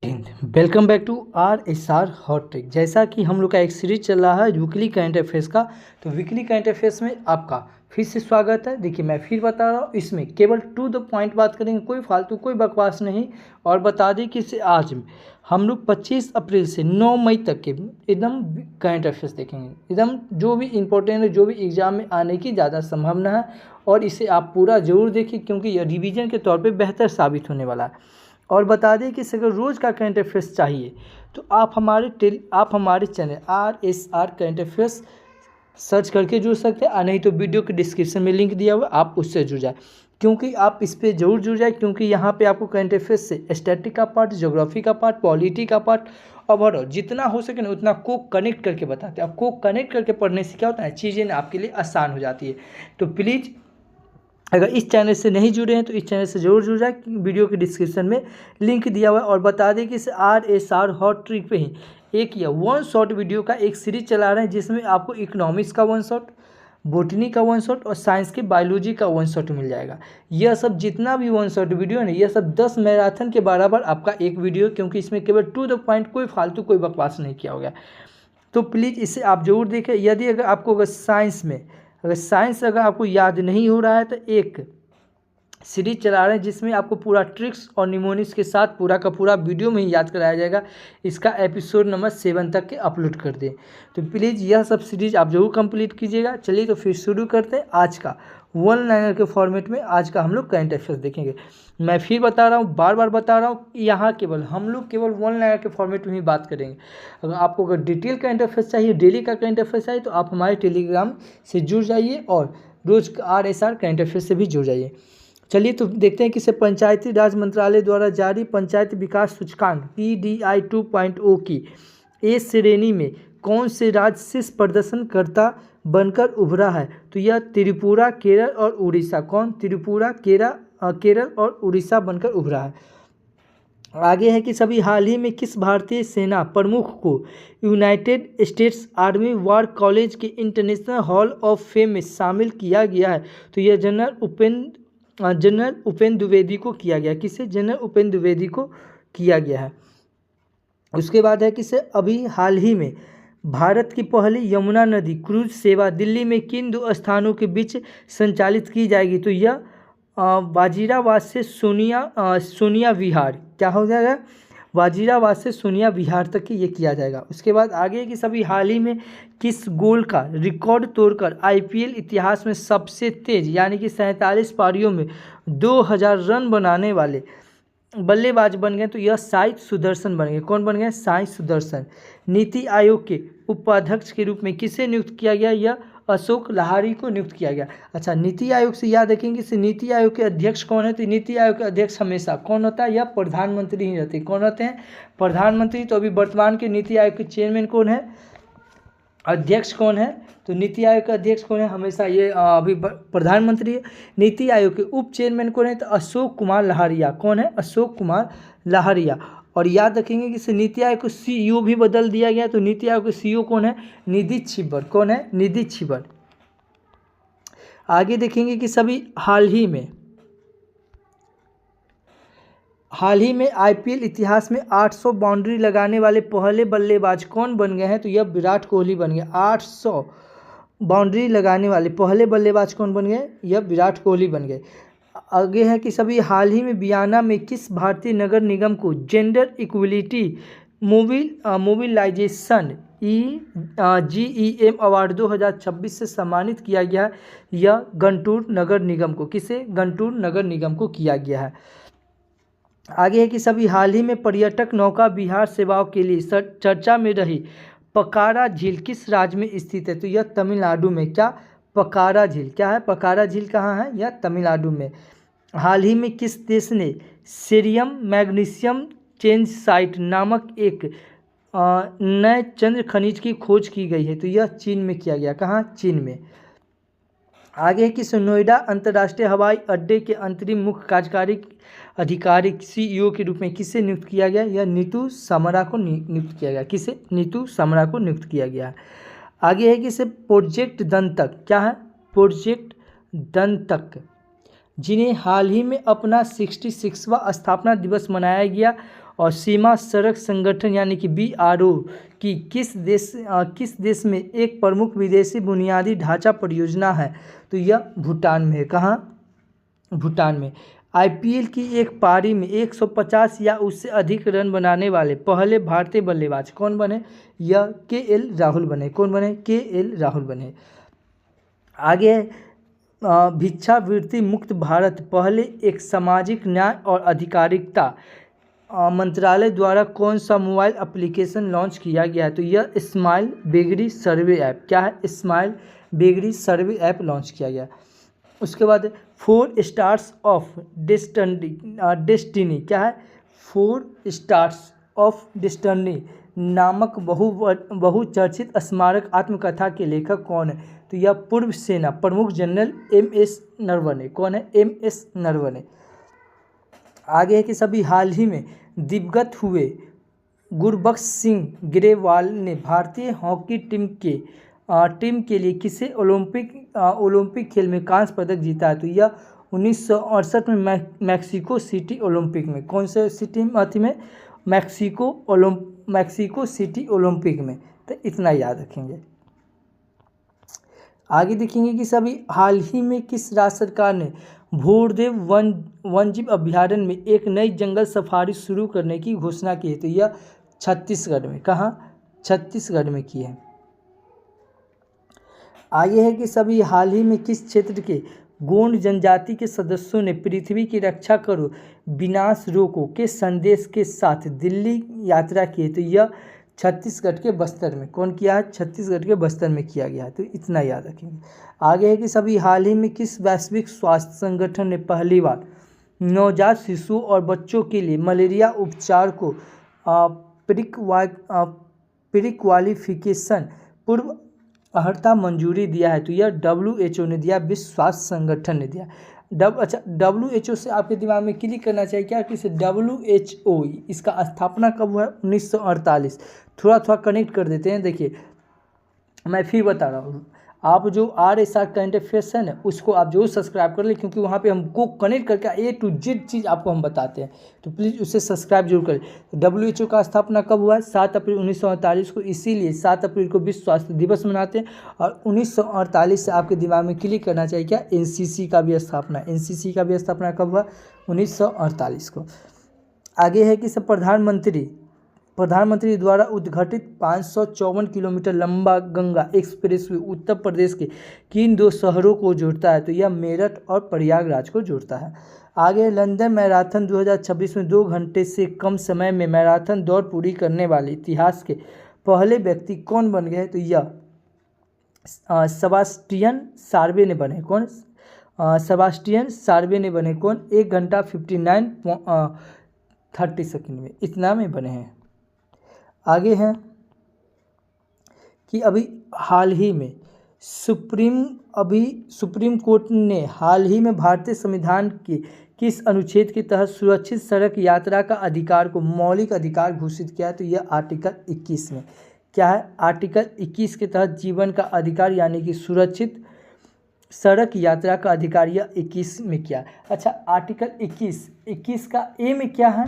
18 welcome back to RSR hot trick. जैसा कि हम लोग का एक सीरीज चल रहा है वीकली करंट अफेयर्स का, तो वीकली करंट अफेयर्स में आपका फिर से स्वागत है। देखिए मैं फिर बता रहा हूँ, इसमें केवल टू द पॉइंट बात करेंगे, कोई फालतू कोई बकवास नहीं। और बता दें कि इसे आज हम लोग 25 अप्रैल से 9 मई तक के एकदम करंट अफेयर्स देखेंगे, एकदम जो भी इम्पोर्टेंट है, जो भी एग्जाम में आने की ज़्यादा संभावना है। और इसे आप पूरा ज़रूर देखिए क्योंकि यह रिवीजन के तौर पर बेहतर साबित होने वाला है। और बता दें कि अगर रोज़ का करंट अफेयर्स चाहिए तो आप हमारे channel RSR current affairs search करके जुड़ सकते हैं, नहीं तो वीडियो के डिस्क्रिप्शन में लिंक दिया हुआ आप उससे जुड़ जाए। क्योंकि आप इस पर जरूर जुड़ जाए क्योंकि यहाँ पे आपको करंट अफेयर्स से स्टैटिक का पार्ट, ज्योग्राफी का पार्ट, पॉलिटी का पार्ट और जितना हो सके ना उतना को कनेक्ट करके बताते हैं। आपको कनेक्ट करके पढ़ने से क्या होता है, चीज़ें आपके लिए आसान हो जाती है। तो प्लीज़ अगर इस चैनल से नहीं जुड़े हैं तो इस चैनल से जरूर जुड़ जाए, वीडियो के डिस्क्रिप्शन में लिंक दिया हुआ है। और बता दें कि इस RSR हॉट ट्रिक पे ही एक या वन शॉट वीडियो का एक सीरीज चला रहे हैं जिसमें आपको इकोनॉमिक्स का वन शॉट, बॉटनी का वन शॉट और साइंस के बायोलॉजी का वन शॉट मिल जाएगा। यह सब जितना भी वन शॉट वीडियो है ना, यह सब 10 मैराथन के बराबर आपका एक वीडियो, क्योंकि इसमें केवल टू द पॉइंट, कोई फालतू कोई बकवास नहीं किया होगा। तो प्लीज़ इसे आप जरूर देखें। यदि अगर आपको साइंस अगर आपको याद नहीं हो रहा है तो एक सीरीज चला रहे हैं जिसमें आपको पूरा ट्रिक्स और निमोनिक्स के साथ पूरा का पूरा वीडियो में ही याद कराया जाएगा। इसका एपिसोड नंबर 7 तक के अपलोड कर दें। तो प्लीज़ यह सब सीरीज आप जरूर कंप्लीट कीजिएगा। चलिए तो फिर शुरू करते हैं आज का वन लाइनर के फॉर्मेट में। आज का हम लोग करंट अफेयर्स देखेंगे। मैं फिर बता रहा हूँ, बार बार बता रहा हूँ, यहाँ हम लोग केवल वन लाइनर के फॉर्मेट में ही बात करेंगे। अगर डिटेल करंट अफेयर्स चाहिए, डेली का करंट अफेयर्स चाहिए तो आप हमारे टेलीग्राम से जुड़ जाइए और रोज़ RSR करंट अफेयर्स से भी जुड़ जाइए। चलिए तो देखते हैं कि इसे पंचायती राज मंत्रालय द्वारा जारी पंचायत विकास सूचकांक PDI 2.0 की ए श्रेणी में कौन से राज्य शीर्ष प्रदर्शनकर्ता बनकर उभरा है। तो यह त्रिपुरा, केरल और उड़ीसा। कौन? त्रिपुरा, केरल और उड़ीसा बनकर उभरा है। आगे है कि सभी हाल ही में किस भारतीय सेना प्रमुख को United states army war college के इंटरनेशनल हॉल ऑफ फेम में शामिल किया गया है। तो यह जनरल उपेंद्र द्विवेदी को किया गया। किसे? जनरल उपेंद्र द्विवेदी को किया गया है। उसके बाद है कि से अभी हाल ही में भारत की पहली यमुना नदी क्रूज सेवा दिल्ली में किन दो स्थानों के बीच संचालित की जाएगी। तो यह वाजिराबाद से सोनिया विहार, क्या हो जाएगा, वाजिराबाद से सोनिया विहार तक की ये किया जाएगा। उसके बाद आगे कि सभी हाल ही में किस गोल का रिकॉर्ड तोड़कर IPL इतिहास में सबसे तेज यानी कि 47 पारियों में 2000 रन बनाने वाले बल्लेबाज बन गए। तो यह साई सुदर्शन बन गए। कौन बन गए? साई सुदर्शन। नीति आयोग के उपाध्यक्ष के रूप में किसे नियुक्त किया गया? यह अशोक लाहिरी को नियुक्त किया गया। अच्छा, नीति आयोग से याद रखेंगे कि नीति आयोग के अध्यक्ष कौन है। तो नीति आयोग के अध्यक्ष हमेशा कौन होता है? यह प्रधानमंत्री ही रहते हैं। कौन होते हैं? प्रधानमंत्री। तो अभी वर्तमान के नीति आयोग के चेयरमैन कौन है, अध्यक्ष कौन है? तो नीति आयोग का अध्यक्ष कौन है? हमेशा ये अभी प्रधानमंत्री है। नीति आयोग के उप चेयरमैन कौन है? तो अशोक कुमार लहरिया। कौन है? अशोक कुमार लहरिया। और याद रखेंगे कि नीति आयोग को CEO भी बदल दिया गया। तो नीति आयोग के CEO कौन है? निधि छिब्बर। कौन है? निधि छिब्बर। आगे देखेंगे कि सभी हाल ही में IPL इतिहास में 800 बाउंड्री लगाने वाले पहले बल्लेबाज कौन बन गए हैं। तो यह विराट कोहली बन गए। 800 बाउंड्री लगाने वाले पहले बल्लेबाज कौन बन गए? यह विराट कोहली बन गए। आगे है कि सभी हाल ही में बियाना में किस भारतीय नगर निगम को gender equality mobilization GEM award 2026 से सम्मानित किया गया। यह गंटूर नगर निगम को, किसे? गंटूर नगर निगम को किया गया है। आगे है कि सभी हाल ही में पर्यटक नौका विहार सेवाओं के लिए चर्चा में रही पकारा झील किस राज्य में स्थित है। तो यह तमिलनाडु में। क्या? पकारा झील। क्या है? पकारा झील कहाँ है? यह तमिलनाडु में। हाल ही में किस देश ने सीरियम मैग्नीशियम चेंज साइट नामक एक नए चंद्र खनिज की खोज की गई है। तो यह चीन में किया गया। कहाँ? चीन में। आगे है कि नोएडा अंतर्राष्ट्रीय हवाई अड्डे के अंतरिम मुख्य कार्यकारी अधिकारी CEO के रूप में किसे नियुक्त किया गया? यह नीतू समरा को नियुक्त किया गया। किसे? नीतू समरा को नियुक्त किया गया। आगे है कि इसे प्रोजेक्ट दंतक। क्या है? प्रोजेक्ट दंतक, जिन्हें हाल ही में अपना 66वां स्थापना दिवस मनाया गया और सीमा सड़क संगठन यानी कि BRO की किस देश में एक प्रमुख विदेशी बुनियादी ढांचा परियोजना है? तो यह भूटान में है। कहाँ? भूटान में। IPL की एक पारी में 150 या उससे अधिक रन बनाने वाले पहले भारतीय बल्लेबाज कौन बने? यह KL राहुल बने। कौन बने? KL राहुल बने। आगे भिक्षावृत्ति मुक्त भारत पहले एक सामाजिक न्याय और अधिकारिता मंत्रालय द्वारा कौन सा मोबाइल एप्लीकेशन लॉन्च किया गया है? तो यह स्माइल बेगरी सर्वे ऐप। क्या है? स्माइल बेगरी सर्वे ऐप लॉन्च किया गया। उसके बाद 4 स्टार्स ऑफ डेस्टिनी। क्या है? 4 स्टार्स ऑफ डेस्टिनी नामक बहुचर्चित स्मारक आत्मकथा के लेखक कौन है? तो यह पूर्व सेना प्रमुख जनरल MS नरवणे। कौन है? MS नरवणे। आगे है कि सभी हाल ही में दिवंगत हुए गुरबख्श सिंह ग्रेवाल ने भारतीय हॉकी टीम के लिए किसे ओलंपिक खेल में कांस्य पदक जीता है? तो यह 1968 में मैक्सिको सिटी ओलंपिक में। कौन से सिटी में? मैक्सिको सिटी ओलंपिक में। तो इतना याद रखेंगे। आगे देखेंगे कि सभी हाल ही में किस राज्य सरकार ने भोरदेव वन्यजीव अभ्यारण्य में एक नई जंगल सफारी शुरू करने की घोषणा की है? तो यह छत्तीसगढ़ में। कहाँ? छत्तीसगढ़ में की है। आगे है कि सभी हाल ही में किस क्षेत्र के गोंड जनजाति के सदस्यों ने पृथ्वी की रक्षा करो विनाश रोको के संदेश के साथ दिल्ली यात्रा की है? तो यह छत्तीसगढ़ के बस्तर में। कौन किया है? छत्तीसगढ़ के बस्तर में किया गया है। तो इतना याद रखेंगे। आगे है कि सभी हाल ही में किस वैश्विक स्वास्थ्य संगठन ने पहली बार नवजात शिशुओं और बच्चों के लिए मलेरिया उपचार को प्रीक्वालिफिकेशन पूर्व अर्हता मंजूरी दिया है? तो यह WHO ने दिया, विश्व स्वास्थ्य संगठन ने दिया। WHO से आपके दिमाग में क्लिक करना चाहिए क्या कि WHO इसका स्थापना कब हुआ है? 1948। थोड़ा कनेक्ट कर देते हैं। देखिए मैं फिर बता रहा हूँ, आप जो RSR करंट अफेयर्स है ना उसको आप जरूर सब्सक्राइब कर लें, क्योंकि वहाँ पे हमको कनेक्ट करके A to Z चीज़ आपको हम बताते हैं, तो प्लीज़ उसे सब्सक्राइब जरूर करें। WHO का स्थापना कब हुआ है? 7 अप्रैल 1948 को, इसीलिए 7 अप्रैल को विश्व स्वास्थ्य दिवस मनाते हैं। और 1948 से आपके दिमाग में क्लिक करना चाहिए क्या? NCC का भी स्थापना। NCC का भी स्थापना कब हुआ? 1948 को। आगे है कि सब प्रधानमंत्री द्वारा उद्घाटित 554 किलोमीटर लंबा गंगा एक्सप्रेसवे उत्तर प्रदेश के किन 2 शहरों को जोड़ता है? तो यह मेरठ और प्रयागराज को जोड़ता है। आगे लंदन मैराथन 2026 में 2 घंटे से कम समय में मैराथन दौड़ पूरी करने वाले इतिहास के पहले व्यक्ति कौन बन गए? तो यह सेबास्टियन सार्वे ने बने। कौन? सेबास्टियन सार्वे ने बने। कौन? 1 घंटा 59:30 सेकंड में, इतना में बने हैं। आगे हैं कि अभी हाल ही में सुप्रीम कोर्ट ने हाल ही में भारतीय संविधान के किस अनुच्छेद के तहत सुरक्षित सड़क यात्रा का अधिकार को मौलिक अधिकार घोषित किया? तो यह आर्टिकल 21 में। क्या है? आर्टिकल 21 के तहत जीवन का अधिकार यानी कि सुरक्षित सड़क यात्रा का अधिकार यह 21 में किया। अच्छा, आर्टिकल 21 का ए में क्या है?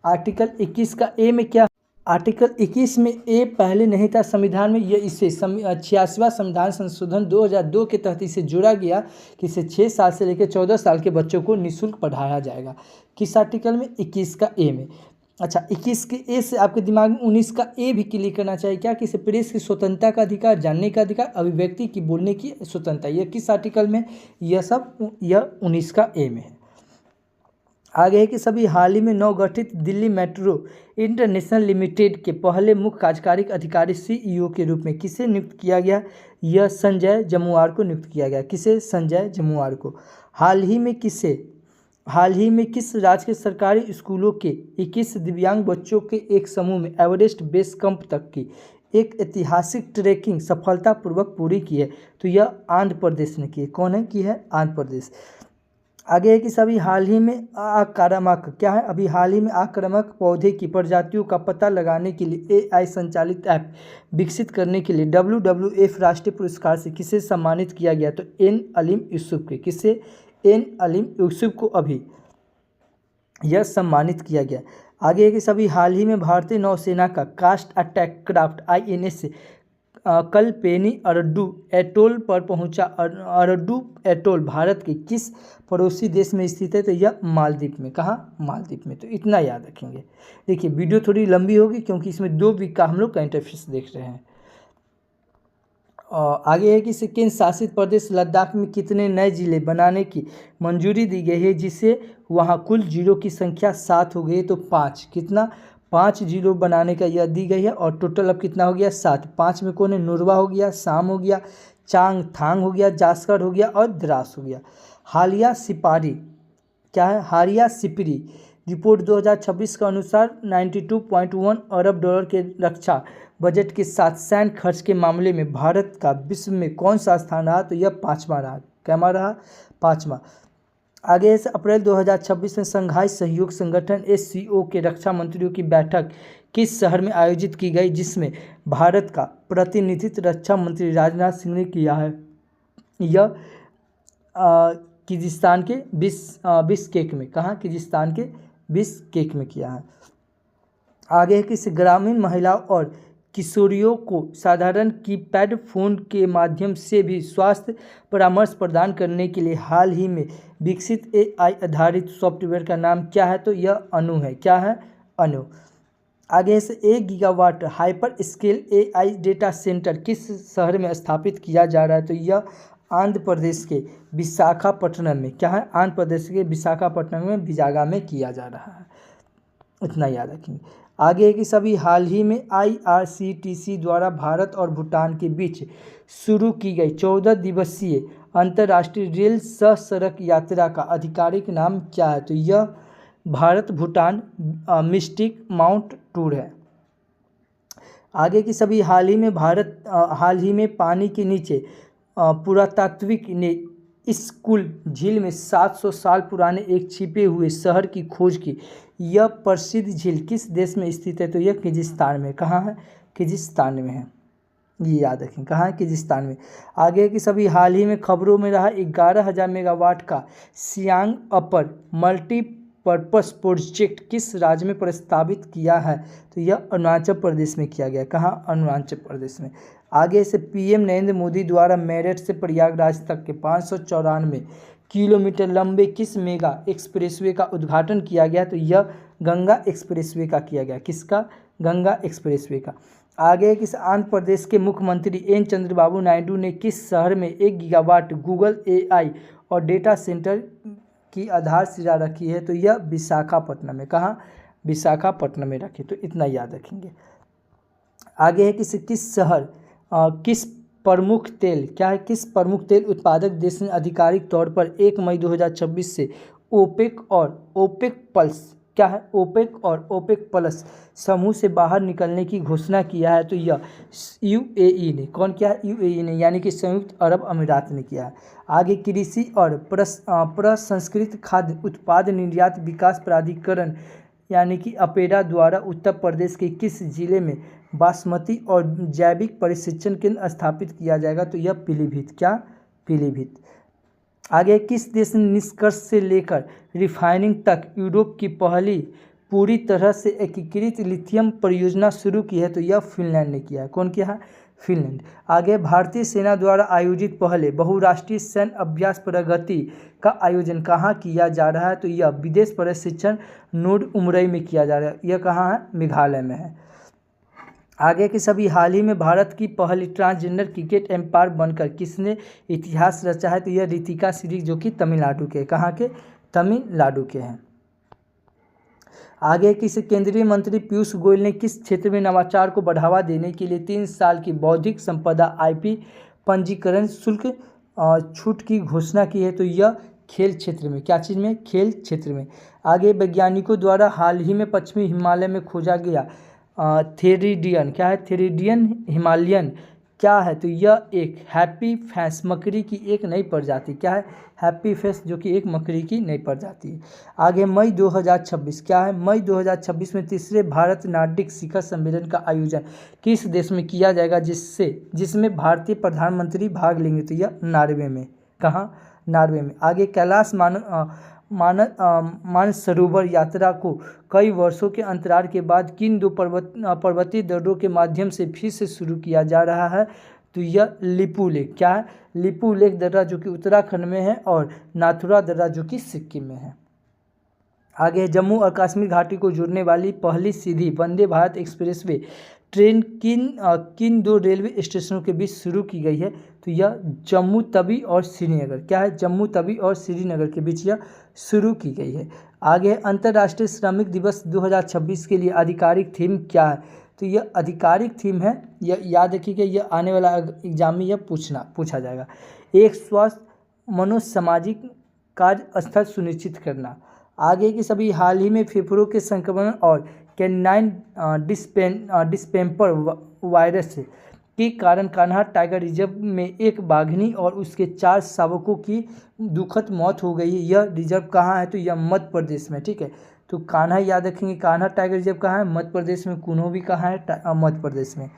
आर्टिकल 21 का ए में क्या? आर्टिकल 21 में ए पहले नहीं था संविधान में, यह इसे 86वां संविधान संशोधन 2002 के तहत इसे जोड़ा गया कि इसे 6 साल से लेकर 14 साल के बच्चों को निःशुल्क पढ़ाया जाएगा। किस आर्टिकल में? 21 का ए में। अच्छा, 21 के ए से आपके दिमाग में 19 का ए भी क्लिक करना चाहिए क्या कि इसे प्रेस की स्वतंत्रता का अधिकार, जानने का अधिकार, अभिव्यक्ति की बोलने की स्वतंत्रता। यह किस आर्टिकल में? यह 19 का ए में है। आगे है कि सभी हाल ही में नवगठित दिल्ली मेट्रो इंटरनेशनल लिमिटेड के पहले मुख्य कार्यकारी अधिकारी CEO के रूप में किसे नियुक्त किया गया? यह संजय जमुआर को नियुक्त किया गया। किसे? संजय जमुआर को। हाल ही में किस राज्य के सरकारी स्कूलों के 21 दिव्यांग बच्चों के एक समूह में एवरेस्ट बेस कैंप तक की एक ऐतिहासिक ट्रैकिंग सफलतापूर्वक पूरी की है? तो यह आंध्र प्रदेश ने की है। कौन है की है? आंध्र प्रदेश। आगे है कि सभी हाल ही में आक्रामक क्या है? अभी हाल ही में आक्रामक पौधे की प्रजातियों का पता लगाने के लिए AI संचालित ऐप विकसित करने के लिए WWF राष्ट्रीय पुरस्कार से किसे सम्मानित किया गया? तो N अलीम यूसुफ के। किसे? N अलीम यूसुफ को अभी यह सम्मानित किया गया। आगे है कि सभी हाल ही में भारतीय नौसेना का कास्ट attack craft INS Kalpeni Addu atoll पर पहुंचा। अरड्डू एटोल भारत के किस पड़ोसी देश में स्थित है? तो यह मालदीव में। कहाँ? मालदीव में। तो इतना याद रखेंगे। देखिए वीडियो थोड़ी लंबी होगी क्योंकि इसमें 2 वीक का हम लोग करंट अफेयर्स देख रहे हैं। आगे है कि केंद्र शासित प्रदेश लद्दाख में कितने नए जिले बनाने की मंजूरी दी गई है, जिससे वहां कुल जिलों की संख्या 7 हो गई है? तो 5। कितना? 5 जिलों बनाने का यह दी गई है और टोटल अब कितना हो गया? 7। 5 में कौन है? नुरवा हो गया, शाम हो गया, चांग थांग हो गया, जास्कर हो गया और द्रास हो गया। हालिया सिपारी क्या है? हारिया सिपरी रिपोर्ट 2026 के अनुसार 92.1 अरब डॉलर के रक्षा बजट के साथ सैन्य खर्च के मामले में भारत का विश्व में कौन सा स्थान रहा? तो यह 5वां रहा। कैमा रहा? 5वां। आगे से अप्रैल 2026 में संघाई सहयोग संगठन SCO के रक्षा मंत्रियों की बैठक किस शहर में आयोजित की गई, जिसमें भारत का प्रतिनिधित्व रक्षा मंत्री राजनाथ सिंह ने किया है? यह किर्गिस्तान के बिश्केक में। कहाँ? किर्गिस्तान के बिश्केक में किया है। आगे है कि ग्रामीण महिलाओं और किशोरियों को साधारण कीपैड फ़ोन के माध्यम से भी स्वास्थ्य परामर्श प्रदान करने के लिए हाल ही में विकसित AI आधारित सॉफ्टवेयर का नाम क्या है? तो यह अनु है। क्या है? अनु। आगे से 1 gigawatt hyper scale AI data centre किस शहर में स्थापित किया जा रहा है? तो यह आंध्र प्रदेश के विशाखापट्टनम में। क्या है? आंध्र प्रदेश के विशाखापट्टनम में विजागा में किया जा रहा है। इतना याद रखेंगे। आगे है कि सभी हाल ही में IRCTC द्वारा भारत और भूटान के बीच शुरू की गई 14 दिवसीय अंतर्राष्ट्रीय रेल सह सड़क यात्रा का आधिकारिक नाम क्या है? तो यह Bharat Bhutan mistake mount tour है। आगे की सभी हाल ही में पानी के नीचे पुरातात्विक ने इस कुल झील में 700 साल पुराने एक छिपे हुए शहर की खोज की। यह प्रसिद्ध झील किस देश में स्थित है? तो यह किर्गिस्तान में। कहाँ है? किर्गिस्तान में है। ये याद रखें। कहाँ है? किर्गिस्तान में। आगे की सभी हाल ही में खबरों में रहा 11,000 मेगावाट का सियांग अपर मल्टीपर्पस प्रोजेक्ट किस राज्य में प्रस्तावित किया है? तो यह अरुणाचल प्रदेश में किया गया। कहाँ? अरुणाचल प्रदेश में। आगे से PM नरेंद्र मोदी द्वारा मेरठ से प्रयागराज तक के 594 किलोमीटर लंबे किस मेगा एक्सप्रेसवे का उद्घाटन किया गया? तो यह गंगा एक्सप्रेसवे का किया गया। किसका? गंगा एक्सप्रेसवे का। आगे किस आंध्र प्रदेश के मुख्यमंत्री N चंद्रबाबू नायडू ने किस शहर में 1 गीगावाट गूगल AI और डेटा सेंटर की आधारशिला रखी है? तो यह विशाखापट्टनम में। कहाँ? विशाखापट्टनम में रखी। तो इतना याद रखेंगे। आगे है किस शहर किस प्रमुख तेल क्या है? किस प्रमुख तेल उत्पादक देश ने आधिकारिक तौर पर 1 मई 2026 से ओपेक और ओपेक प्लस क्या है? ओपेक और ओपेक प्लस समूह से बाहर निकलने की घोषणा किया है? तो यह UAE ने। कौन किया है? UAE ने, यानी कि संयुक्त अरब अमीरात ने किया है। आगे कृषि और प्रसंस्कृत खाद्य उत्पाद निर्यात विकास प्राधिकरण यानी कि अपेडा द्वारा उत्तर प्रदेश के किस जिले में बासमती और जैविक प्रशिक्षण केंद्र स्थापित किया जाएगा? तो यह पीलीभीत। क्या? पीलीभीत। आगे किस देश ने निष्कर्ष से लेकर रिफाइनिंग तक यूरोप की पहली पूरी तरह से एकीकृत लिथियम परियोजना शुरू की है? तो यह फिनलैंड ने किया है। कौन किया है? फिनलैंड। आगे भारतीय सेना द्वारा आयोजित पहले बहुराष्ट्रीय सैन्य अभ्यास प्रगति का आयोजन कहाँ किया जा रहा है? तो यह विदेश प्रशिक्षण नोड उमरई में किया जा रहा है। यह कहाँ है? मेघालय में है। आगे के सभी हाल ही में भारत की पहली ट्रांसजेंडर क्रिकेट एम्पायर बनकर किसने इतिहास रचा है? तो यह रितिका सीरीज जो कि तमिलनाडु के। कहाँ के? तमिलनाडु के हैं। आगे किस केंद्रीय मंत्री पीयूष गोयल ने किस क्षेत्र में नवाचार को बढ़ावा देने के लिए 3 साल की बौद्धिक संपदा IP पंजीकरण शुल्क छूट की घोषणा की है? तो यह खेल क्षेत्र में। क्या चीज़ में? खेल क्षेत्र में। आगे वैज्ञानिकों द्वारा हाल ही में पश्चिमी हिमालय में खोजा गया थेरिडियन क्या है? थेरिडियन हिमालयन क्या है? तो यह एक हैप्पी फैंस मकड़ी की एक नई प्रजाति। क्या है? हैप्पी फेस जो कि एक मकड़ी की नई प्रजाति है। आगे मई 2026 क्या है? मई 2026 में तीसरे भारत नार्डिक शिखर सम्मेलन का आयोजन किस देश में किया जाएगा जिसमें भारतीय प्रधानमंत्री भाग लेंगे? तो यह नॉर्वे में। कहाँ? नॉर्वे में। आगे कैलाश मानसरोवर यात्रा को कई वर्षों के अंतराल के बाद किन दो पर्वतीय दर्रों के माध्यम से फिर से शुरू किया जा रहा है? तो यह लिपुलेख। क्या है? लिपुलेख दर्रा जो कि उत्तराखंड में है और नाथुला दर्रा जो कि सिक्किम में है। आगे जम्मू और कश्मीर घाटी को जोड़ने वाली पहली सीधी वंदे भारत एक्सप्रेसवे ट्रेन किन दो रेलवे स्टेशनों के बीच शुरू की गई है? तो यह जम्मू तवी और श्रीनगर। क्या है? जम्मू तवी और श्रीनगर के बीच यह शुरू की गई है। आगे अंतर्राष्ट्रीय श्रमिक दिवस 2026 के लिए आधिकारिक थीम क्या है? तो यह आधिकारिक थीम है, यह याद रखिएगा, यह आने वाला एग्जाम में यह पूछा जाएगा। एक स्वस्थ मनोसामाजिक कार्यस्थल सुनिश्चित करना। आगे की सभी हाल ही में फेफड़ों के संक्रमण और कैनाइन डिस्टेम्पर वायरस के कारण कान्हा टाइगर रिजर्व में एक बाघिनी और उसके 4 शावकों की दुखद मौत हो गई है। यह रिजर्व कहाँ है? तो यह मध्य प्रदेश में। ठीक है, तो कान्हा याद रखेंगे, कान्हा टाइगर रिजर्व कहाँ है? मध्य प्रदेश में। कुनो भी कहाँ है? मध्य प्रदेश में।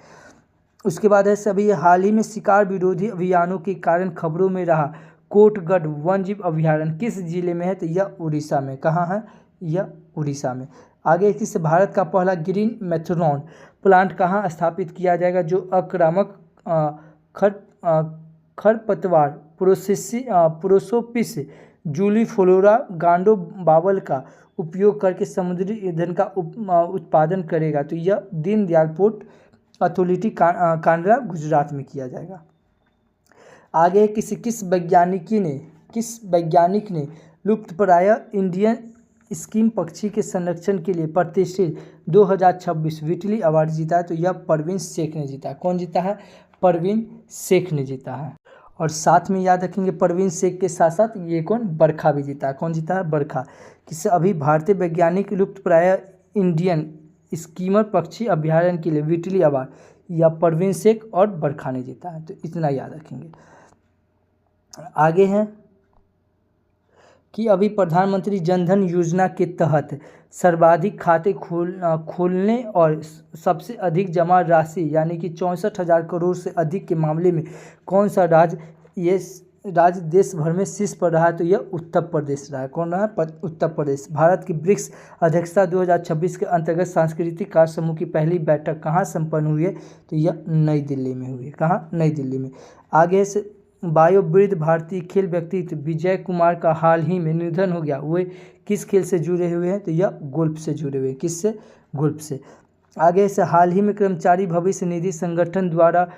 उसके बाद है सभी हाल ही में शिकार विरोधी अभियानों के कारण खबरों में रहा कोटगढ़ वन्यजीव अभयारण्य किस जिले में है? तो यह उड़ीसा में। कहाँ है? यह उड़ीसा में। आगे किस भारत का पहला ग्रीन मेथनॉल प्लांट कहाँ स्थापित किया जाएगा? जो आक्रामक खरपतवार प्रोसोपिस जूलीफ्लोरा गांडो बावल का उपयोग करके समुद्री ईंधन का उत्पादन करेगा? तो यह दीनदयाल पोर्ट अथॉरिटी कांडला गुजरात में किया जाएगा। आगे किस वैज्ञानिक ने लुप्तप्राय इंडियन स्कीम पक्षी के संरक्षण के लिए प्रतिष्ठित 2026 विटली अवार्ड जीता है? तो यह परवीन शेख ने जीता है। कौन जीता है? परवीन शेख ने जीता है। और साथ में याद रखेंगे परवीन शेख के साथ साथ ये कौन? बरखा भी जीता है। कौन जीता है? बरखा। किससे? अभी भारतीय वैज्ञानिक लुप्तप्राय इंडियन स्कीमर पक्षी अभ्यारण्य के लिए विटली अवार्ड या परवीन शेख और बरखा ने जीता है। तो इतना याद रखेंगे। आगे हैं कि अभी प्रधानमंत्री जनधन योजना के तहत सर्वाधिक खाते खोलने और सबसे अधिक जमा राशि यानी कि 64,000 करोड़ से अधिक के मामले में कौन सा राज्य देश भर में शीर्ष पर रहा है? तो यह उत्तर प्रदेश रहा है। कौन रहा? उत्तर प्रदेश। भारत की ब्रिक्स अध्यक्षता 2026 के अंतर्गत सांस्कृतिक कार्य समूह की पहली बैठक कहाँ संपन्न हुई है? तो यह नई दिल्ली में हुई है। कहाँ? नई दिल्ली में। आगे से वयोवृद्ध भारतीय खेल व्यक्तित्व विजय कुमार का हाल ही में निधन हो गया। वे किस खेल से जुड़े हुए हैं? तो यह गोल्फ से जुड़े हुए हैं। किससे? गोल्फ से। आगे से हाल ही में कर्मचारी भविष्य निधि संगठन द्वारा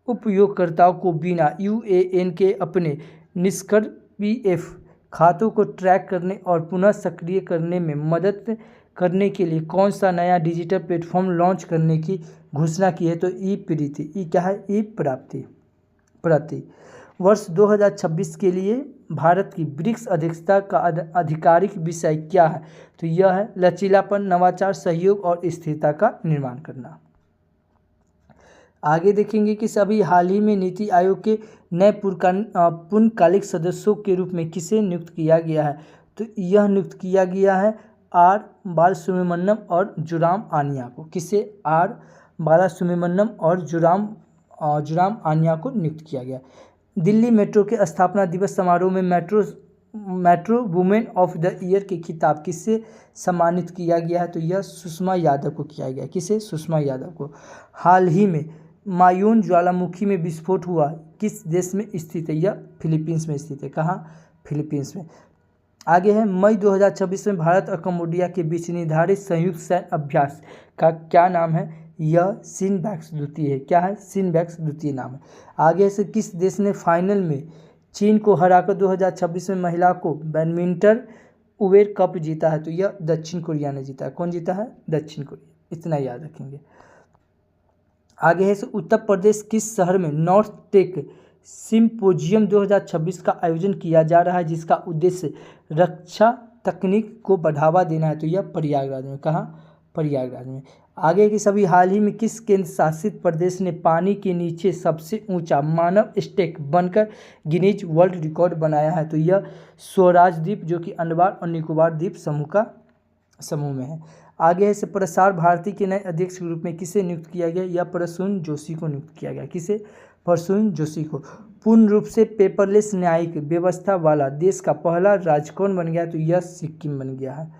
उपयोगकर्ताओं को बिना यूएएन के अपने निष्क्रिय पीएफ खातों को ट्रैक करने और पुनः सक्रिय करने में मदद करने के लिए कौन सा नया डिजिटल प्लेटफॉर्म लॉन्च करने की घोषणा की है? तो ई प्रीति। ई क्या है? ई प्राप्ति। वर्ष 2026 के लिए भारत की ब्रिक्स अध्यक्षता का आधिकारिक विषय क्या है? तो यह है लचीलापन, नवाचार, सहयोग और स्थिरता का निर्माण करना। आगे देखेंगे कि सभी हाल ही में नीति आयोग के नए पूर्णकालिक सदस्यों के रूप में किसे नियुक्त किया गया है? तो यह नियुक्त किया गया है आर बालासुब्रमण्यम और जुराम आनिया को। किसे? आर बालासुब्रमण्यम और जुराम आनिया को नियुक्त किया गया। दिल्ली मेट्रो के स्थापना दिवस समारोह में metro women of the year के खिताब किससे सम्मानित किया गया है? तो यह सुषमा यादव को किया गया। किसे? सुषमा यादव को। हाल ही में मायून ज्वालामुखी में विस्फोट हुआ किस देश में स्थित है? यह फिलीपींस में स्थित है। कहाँ? फिलीपींस में। आगे है मई 2026 में भारत और कंबोडिया के बीच निर्धारित संयुक्त सैन्य अभ्यास का क्या नाम है? यह सिनबैक्स द्वितीय है। क्या है? सिनबैक्स द्वितीय नाम है। आगे से किस देश ने फाइनल में चीन को हराकर 2026 में महिला को बैडमिंटन उबेर कप जीता है? तो यह दक्षिण कोरिया ने जीता है। कौन जीता है? दक्षिण कोरिया। इतना याद रखेंगे। आगे है उत्तर प्रदेश किस शहर में नॉर्थ टेक सिम्पोजियम 2026 का आयोजन किया जा रहा है जिसका उद्देश्य रक्षा तकनीक को बढ़ावा देना है? तो यह प्रयागराज में। कहाँ? प्रयागराज में। आगे की सभी हाल ही में किस केंद्र शासित प्रदेश ने पानी के नीचे सबसे ऊंचा मानव स्टेक बनकर गिनीज वर्ल्ड रिकॉर्ड बनाया है? तो यह स्वराज द्वीप जो कि अंडमान और निकोबार द्वीप समूह में है। आगे है प्रसार भारती के नए अध्यक्ष के रूप में किसे नियुक्त किया गया? यह प्रसून जोशी को नियुक्त किया गया। किसे? प्रसून जोशी को। पूर्ण रूप से पेपरलेस न्यायिक व्यवस्था वाला देश का पहला राज्य कौन बन गया? तो यह सिक्किम बन गया है।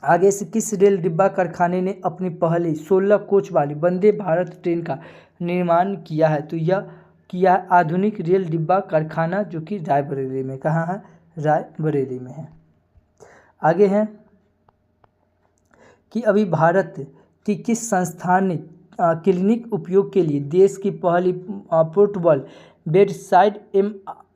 आगे से किस रेल डिब्बा कारखाने ने अपनी पहली 16 कोच वाली वंदे भारत ट्रेन का निर्माण किया है? तो यह किया आधुनिक रेल डिब्बा कारखाना जो कि रायबरेली में, कहाँ है? रायबरेली में है। आगे है कि अभी भारत की किस संस्थान ने क्लिनिक उपयोग के लिए देश की पहली पोर्टेबल बेडसाइड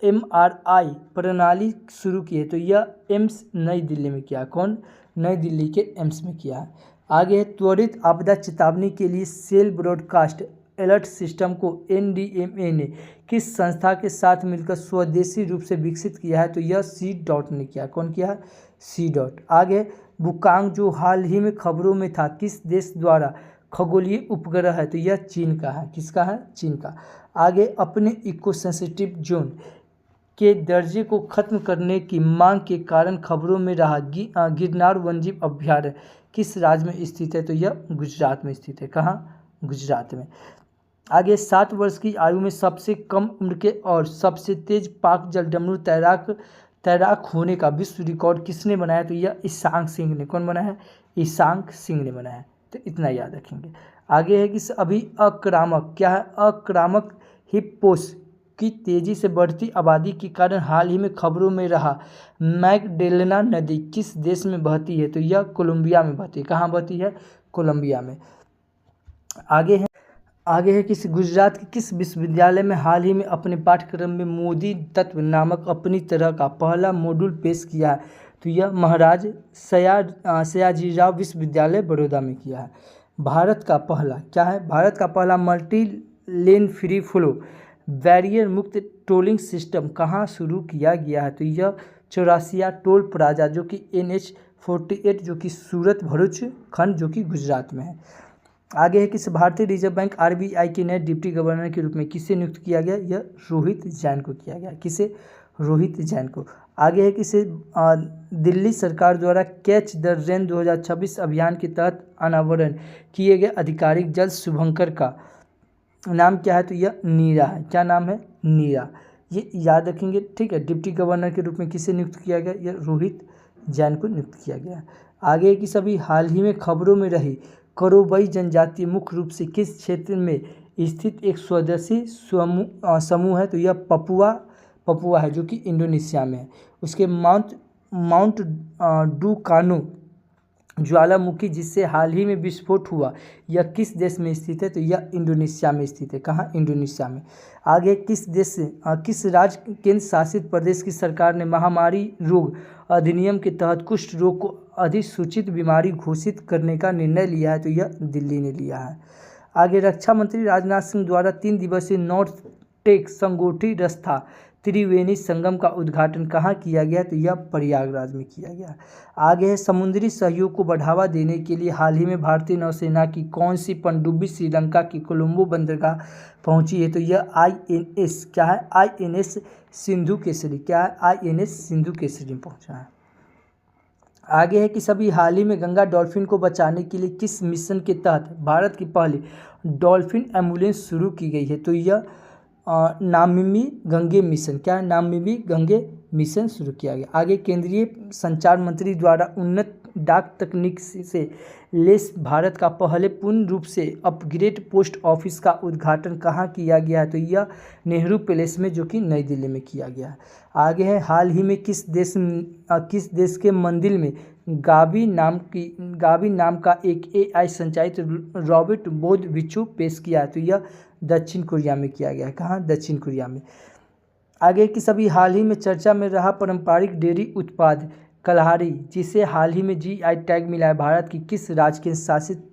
MRI प्रणाली शुरू की है? तो यह एम्स नई दिल्ली में किया। कौन? नई दिल्ली के एम्स में किया है। आगे है त्वरित आपदा चेतावनी के लिए सेल ब्रॉडकास्ट अलर्ट सिस्टम को NDMA ने किस संस्था के साथ मिलकर स्वदेशी रूप से विकसित किया है? तो यह C. ने किया। कौन किया है? C. आगे बुकांग जो हाल ही में खबरों में था किस देश द्वारा खगोलीय उपग्रह है? तो यह चीन का है। किसका है? चीन का। आगे अपने इको सेंसिटिव जोन के दर्जे को खत्म करने की मांग के कारण खबरों में रहा गिरनार वन्यजीव अभ्यारण्य किस राज्य में स्थित है? तो यह गुजरात में स्थित है। कहाँ? गुजरात में। आगे 7 वर्ष की आयु में सबसे कम उम्र के और सबसे तेज पाक जलडमरू तैराक होने का विश्व रिकॉर्ड किसने बनाया? तो यह ईशांक सिंह ने। कौन बनाया है? ईशांक सिंह ने बनाया है। तो इतना याद रखेंगे। आगे है कि अभी आक्रामक क्या है? आक्रामक हिप्पोस की तेजी से बढ़ती आबादी के कारण हाल ही में खबरों में रहा मैगडेलेना नदी किस देश में बहती है? तो यह कोलंबिया में बहती है। कहाँ बहती है? कोलंबिया में। आगे है कि गुजरात के किस विश्वविद्यालय में हाल ही में अपने पाठ्यक्रम में मोदी तत्व नामक अपनी तरह का पहला मॉड्यूल पेश किया है? तो यह महाराज सयाजीराव विश्वविद्यालय बड़ौदा में किया है। भारत का पहला क्या है? भारत का पहला multi lane free flow barrier मुक्त टोलिंग सिस्टम कहाँ शुरू किया गया है? तो यह चौरासिया टोल प्लाजा जो कि NH48 जो कि सूरत भरूच खंड जो कि गुजरात में है। आगे है कि भारतीय रिजर्व बैंक RBI के नए डिप्टी गवर्नर के रूप में किसे नियुक्त किया गया? यह रोहित जैन को किया गया। किसे? रोहित जैन को। आगे है कि दिल्ली सरकार द्वारा कैच द रेन 2026 अभियान के तहत अनावरण किए गए आधिकारिक जल शुभंकर का नाम क्या है? तो यह नीरा है। क्या नाम है? नीरा। ये याद रखेंगे, ठीक है। डिप्टी गवर्नर के रूप में किसे नियुक्त किया गया? यह रोहित जैन को नियुक्त किया गया। आगे कि सभी हाल ही में खबरों में रही करोबई जनजाति मुख्य रूप से किस क्षेत्र में स्थित एक स्वदेशी समूह है? तो यह पपुआ है जो कि इंडोनेशिया में है। उसके माउंट डुकानो ज्वालामुखी जिससे हाल ही में विस्फोट हुआ यह किस देश में स्थित है? तो यह इंडोनेशिया में स्थित है। कहाँ? इंडोनेशिया में। आगे किस राज्य केंद्र शासित प्रदेश की सरकार ने महामारी रोग अधिनियम के तहत कुष्ठ रोग को अधिसूचित बीमारी घोषित करने का निर्णय लिया है? तो यह दिल्ली ने लिया है। आगे रक्षा मंत्री राजनाथ सिंह द्वारा 3 दिवसीय नॉर्थ टेक संगोठी रस्ता त्रिवेणी संगम का उद्घाटन कहाँ किया गया? तो यह प्रयागराज में किया गया। आगे है समुद्री सहयोग को बढ़ावा देने के लिए हाल ही में भारतीय नौसेना की कौन सी पनडुब्बी श्रीलंका की कोलंबो बंदरगाह पहुंची है? तो यह INS क्या है? INS सिंधु केसरी। क्या है? INS सिंधु केसरी में पहुंचा है। आगे है कि सभी हाल ही में गंगा डॉल्फिन को बचाने के लिए किस मिशन के तहत भारत की पहली डॉल्फिन एम्बुलेंस शुरू की गई है? तो यह नामिमी गंगे मिशन। क्या है? नामिमी गंगे मिशन शुरू किया गया। आगे केंद्रीय संचार मंत्री द्वारा उन्नत डाक तकनीक से लेस भारत का पहले पूर्ण रूप से अपग्रेड पोस्ट ऑफिस का उद्घाटन कहाँ किया गया है? तो यह नेहरू पैलेस में जो कि नई दिल्ली में किया गया है। आगे है हाल ही में किस देश के मंदिर में गावी नाम का एक AI संचालित रोबोट बोध बिच्छू पेश किया है? तो यह दक्षिण कोरिया में किया गया है। कहाँ? दक्षिण कोरिया में। आगे कि सभी हाल ही में चर्चा में रहा पारंपरिक डेयरी उत्पाद कलहारी जिसे हाल ही में GI टैग मिला है भारत की किस राज्य के शासित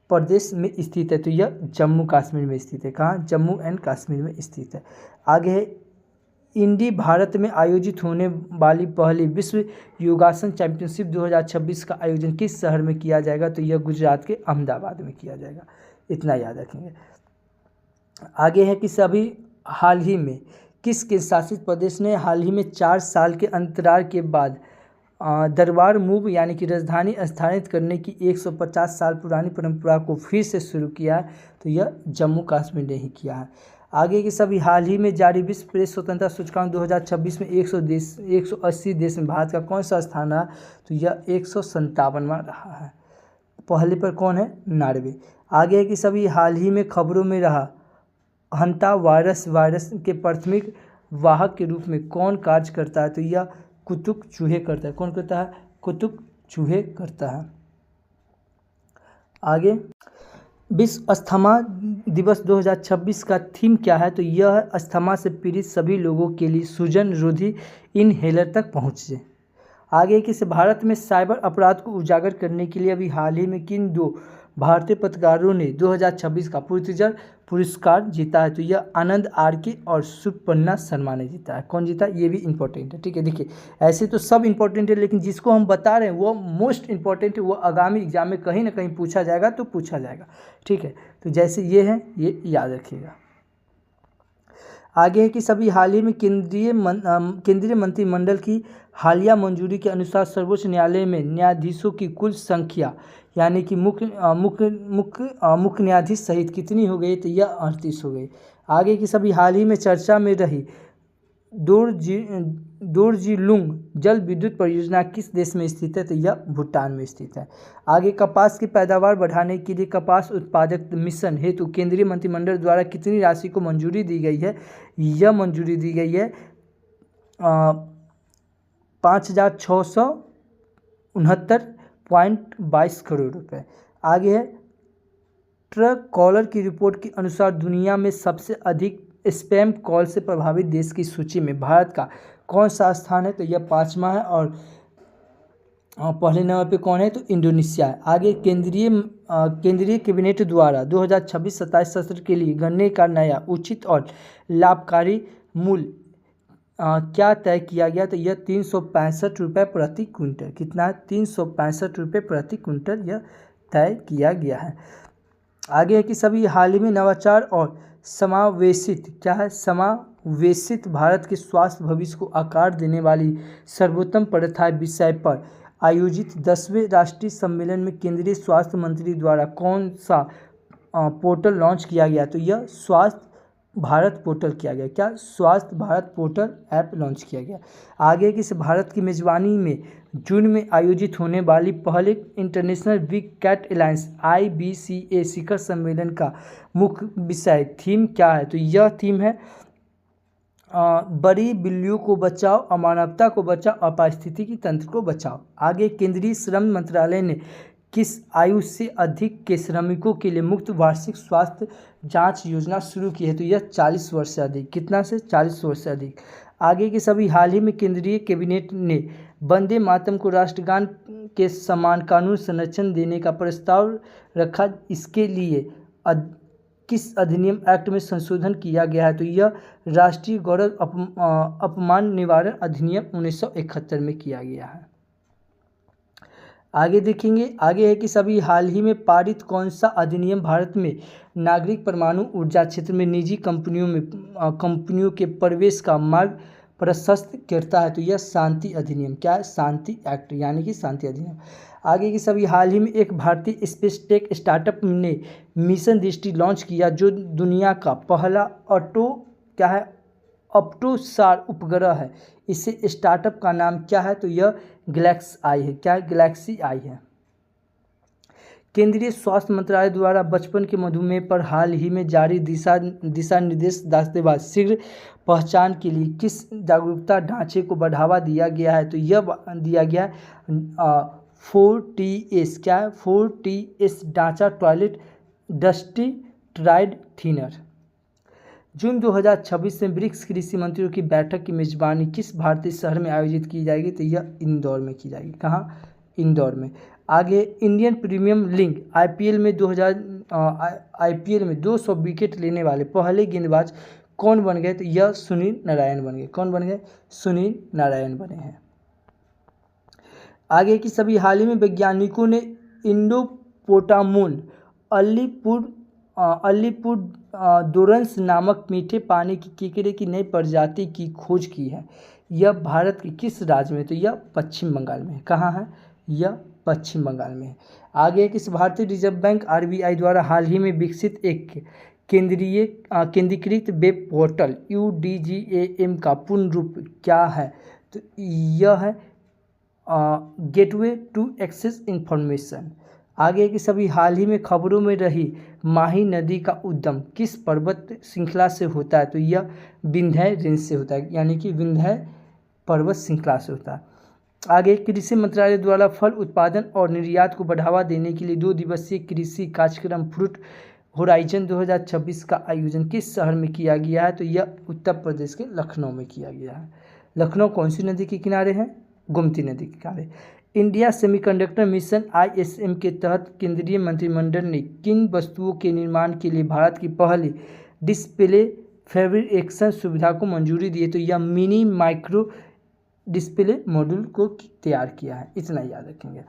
प्रदेश में स्थित है? तो यह जम्मू कश्मीर में स्थित है। कहाँ? जम्मू एंड कश्मीर में स्थित है। आगे है इंडी भारत में आयोजित होने वाली पहली विश्व योगासन चैंपियनशिप 2026 का आयोजन किस शहर में किया जाएगा? तो यह गुजरात के अहमदाबाद में किया जाएगा। इतना याद रखेंगे। आगे है कि सभी हाल ही में किस केंद्र शासित प्रदेश ने हाल ही में 4 साल के अंतराल के बाद दरबार मूव यानी कि राजधानी स्थानांतरित करने की 150 साल पुरानी परंपरा को फिर से शुरू किया है? तो यह जम्मू कश्मीर ने ही किया है। आगे की सभी हाल ही में जारी विश्व प्रेस स्वतंत्रता सूचकांक 2026 में 180 देश में भारत का कौन सा स्थान रहा? तो यह 157वां रहा है। पहले पर कौन है? नॉर्वे। आगे की सभी हाल ही में खबरों में रहा हंता वायरस के प्राथमिक वाहक के रूप में कौन कार्य करता है? तो यह कुतुक चूहे करता है। कौन करता है? कुतुक चूहे करता है। आगे विश्व अस्थमा दिवस 2026 का थीम क्या है? तो यह अस्थमा से पीड़ित सभी लोगों के लिए सूजन रोधी इनहेलर तक पहुँचे। आगे किस भारत में साइबर अपराध को उजागर करने के लिए अभी हाल ही में किन 2 भारतीय पत्रकारों ने 2026 का पुलित्जर पुरस्कार जीता है? तो यह आनंद आरके और सुपर्णा शर्मा ने जीता है। कौन जीता? ये भी इंपॉर्टेंट है। ठीक है, देखिए ऐसे तो सब इंपॉर्टेंट है, लेकिन जिसको हम बता रहे हैं वो मोस्ट इंपॉर्टेंट है, वो आगामी एग्जाम में कहीं ना कहीं पूछा जाएगा तो पूछा जाएगा। ठीक है, तो जैसे ये है ये याद रखिएगा। आगे है कि सभी हाल ही में केंद्रीय मंत्रिमंडल की हालिया मंजूरी के अनुसार सर्वोच्च न्यायालय में न्यायाधीशों की कुल संख्या यानी कि मुख्य न्यायाधीश सहित कितनी हो गई? तो यह 38 हो गई। आगे की सभी हाल ही में चर्चा में रही दोरजीलुंग जल विद्युत परियोजना किस देश में स्थित है? तो यह भूटान में स्थित है। आगे कपास की पैदावार बढ़ाने के लिए कपास उत्पादक मिशन हेतु केंद्रीय मंत्रिमंडल द्वारा कितनी राशि को मंजूरी दी गई है? यह मंजूरी दी गई है 5,669.22 करोड़ रुपए। आगे है ट्रक कॉलर की रिपोर्ट के अनुसार दुनिया में सबसे अधिक स्पैम कॉल से प्रभावित देश की सूची में भारत का कौन सा स्थान है? तो यह 5वां है। और पहले नंबर पे कौन है? तो इंडोनेशिया है। आगे केंद्रीय कैबिनेट द्वारा 2026-27 सत्र के लिए गन्ने का नया उचित और लाभकारी मूल्य क्या तय किया गया? तो यह 365 रुपये प्रति क्विंटल। कितना है? 365 रुपये प्रति क्विंटल यह तय किया गया है। आगे है कि सभी हाल ही में नवाचार और समावेशित क्या है? समावेशित भारत के स्वास्थ्य भविष्य को आकार देने वाली सर्वोत्तम प्रथाएं विषय पर आयोजित 10वें राष्ट्रीय सम्मेलन में केंद्रीय स्वास्थ्य मंत्री द्वारा कौन सा पोर्टल लॉन्च किया गया? तो यह स्वास्थ्य भारत पोर्टल किया गया। क्या? स्वास्थ्य भारत पोर्टल ऐप लॉन्च किया गया। आगे किस भारत की मेजबानी में जून में आयोजित होने वाली पहले international big cat alliance IBCA शिखर सम्मेलन का मुख्य विषय थीम क्या है? तो यह थीम है बड़ी बिल्लियों को बचाओ, अमानवता को बचाओ, अपारिस्थितिकी तंत्र को बचाओ। आगे केंद्रीय श्रम मंत्रालय ने किस आयु से अधिक के श्रमिकों के लिए मुफ्त वार्षिक स्वास्थ्य जांच योजना शुरू की है? तो यह 40 वर्ष से अधिक। कितना से? 40 वर्ष से अधिक। आगे के सभी हाल ही में केंद्रीय कैबिनेट ने वंदे मातरम को राष्ट्रगान के समान कानून संरक्षण देने का प्रस्ताव रखा। इसके लिए किस अधिनियम एक्ट में संशोधन किया गया है? तो यह राष्ट्रीय गौरव अपमान निवारण अधिनियम 1971 में किया गया है। आगे देखेंगे, आगे है कि सभी हाल ही में पारित कौन सा अधिनियम भारत में नागरिक परमाणु ऊर्जा क्षेत्र में निजी कंपनियों के प्रवेश का मार्ग प्रशस्त करता है? तो यह शांति अधिनियम। क्या है? शांति एक्ट यानी कि शांति अधिनियम। आगे की सभी हाल ही में एक भारतीय स्पेस टेक स्टार्टअप ने मिशन दृष्टि लॉन्च किया जो दुनिया का पहला ऑप्टोसार उपग्रह है। इसे स्टार्टअप का नाम क्या है? तो यह गैलेक्सी आई है। क्या है? गैलेक्सी आई है। केंद्रीय स्वास्थ्य मंत्रालय द्वारा बचपन के मधुमेह पर हाल ही में जारी दिशा निर्देश दास्ते बाद शीघ्र पहचान के लिए किस जागरूकता ढांचे को बढ़ावा दिया गया है? तो यह दिया गया है 4TS। क्या है? 4TS ढांचा टॉयलेट डस्टी ट्राइड थिनर। जून 2026 में ब्रिक्स कृषि मंत्रियों की बैठक की मेजबानी किस भारतीय शहर में आयोजित की जाएगी? तो यह इंदौर में की जाएगी। कहाँ? इंदौर में। आगे इंडियन प्रीमियर लीग IPL में 200 विकेट लेने वाले पहले गेंदबाज कौन बन गए? तो यह सुनील नारायण बन गए। कौन बन गए? सुनील नारायण बने हैं। आगे की सभी हाल ही में वैज्ञानिकों ने इंडोपोटामोन अल्लीपुरदुरंस नामक मीठे पानी की केकड़े की नई प्रजाति की खोज की है। यह भारत के किस राज्य में? तो यह पश्चिम बंगाल में है। कहाँ है? यह पश्चिम बंगाल में है। आगे किस भारतीय रिजर्व बैंक RBI द्वारा हाल ही में विकसित एक केंद्रीकृत वेब पोर्टल UDGAM का पूर्ण रूप क्या है? तो यह है गेटवे टू एक्सेस इंफॉर्मेशन। आगे कि सभी हाल ही में खबरों में रही माही नदी का उद्गम किस पर्वत श्रृंखला से होता है? तो यह विंध्य रेंज से होता है, यानी कि विंध्य पर्वत श्रृंखला से होता है। आगे कृषि मंत्रालय द्वारा फल उत्पादन और निर्यात को बढ़ावा देने के लिए 2 दिवसीय कृषि कार्यक्रम फ्रूट होराइजन 2026 का आयोजन किस शहर में किया गया है? तो यह उत्तर प्रदेश के लखनऊ में किया गया है। लखनऊ कौन सी नदी के किनारे है? गोमती नदी के किनारे। इंडिया सेमीकंडक्टर मिशन ISM के तहत केंद्रीय मंत्रिमंडल ने किन वस्तुओं के निर्माण के लिए भारत की पहली डिस्प्ले फैब्रिकेशन सुविधा को मंजूरी दी है? तो यह मिनी माइक्रो डिस्प्ले मॉड्यूल को तैयार किया है। इतना याद रखेंगे।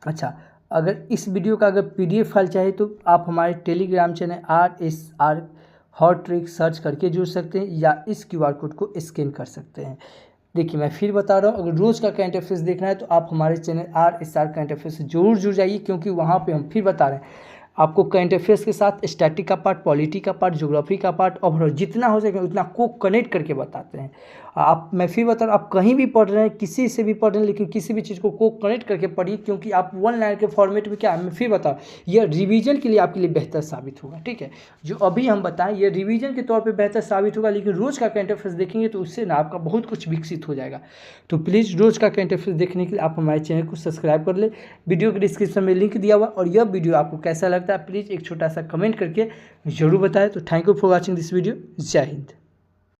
अच्छा, अगर इस वीडियो का अगर PDF फाइल चाहिए तो आप हमारे Telegram channel RSR hot trick search करके जुड़ सकते हैं या इस QR कोड को स्कैन कर सकते हैं। देखिए मैं फिर बता रहा हूँ, अगर रोज़ का करंट अफेयर्स देखना है तो आप हमारे चैनल RSR करंट अफेयर्स से जरूर जुड़ जाइए, क्योंकि वहाँ पे हम फिर बता रहे हैं आपको करंट अफेयर्स के साथ स्टैटिक का पार्ट, पॉलिटी का पार्ट, ज्योग्राफी का पार्ट, ओवरऑल जितना हो सके उतना को कनेक्ट करके बताते हैं। मैं फिर बता रहा हूँ, आप कहीं भी पढ़ रहे हैं, किसी से भी पढ़ रहे हैं, लेकिन किसी भी चीज़ को कनेक्ट करके पढ़िए, क्योंकि आप 1 लाइन के फॉर्मेट में क्या है मैं फिर बता रहा हूँ, यह रिवीजन के लिए आपके लिए बेहतर साबित होगा। ठीक है, जो अभी हम बताएं ये रिवीजन के तौर पर बेहतर साबित होगा, लेकिन रोज़ का करंट अफेयर्स देखेंगे तो उससे ना आपका बहुत कुछ विकसित हो जाएगा। तो प्लीज़ रोज़ का करंट अफेयर्स देखने के लिए आप हमारे चैनल को सब्सक्राइब कर ले। वीडियो के डिस्क्रिप्शन में लिंक दिया हुआ, और यह वीडियो आपको कैसा लगता है प्लीज़ एक छोटा सा कमेंट करके जरूर बताएं। तो thank you for watching this video. जय हिंद।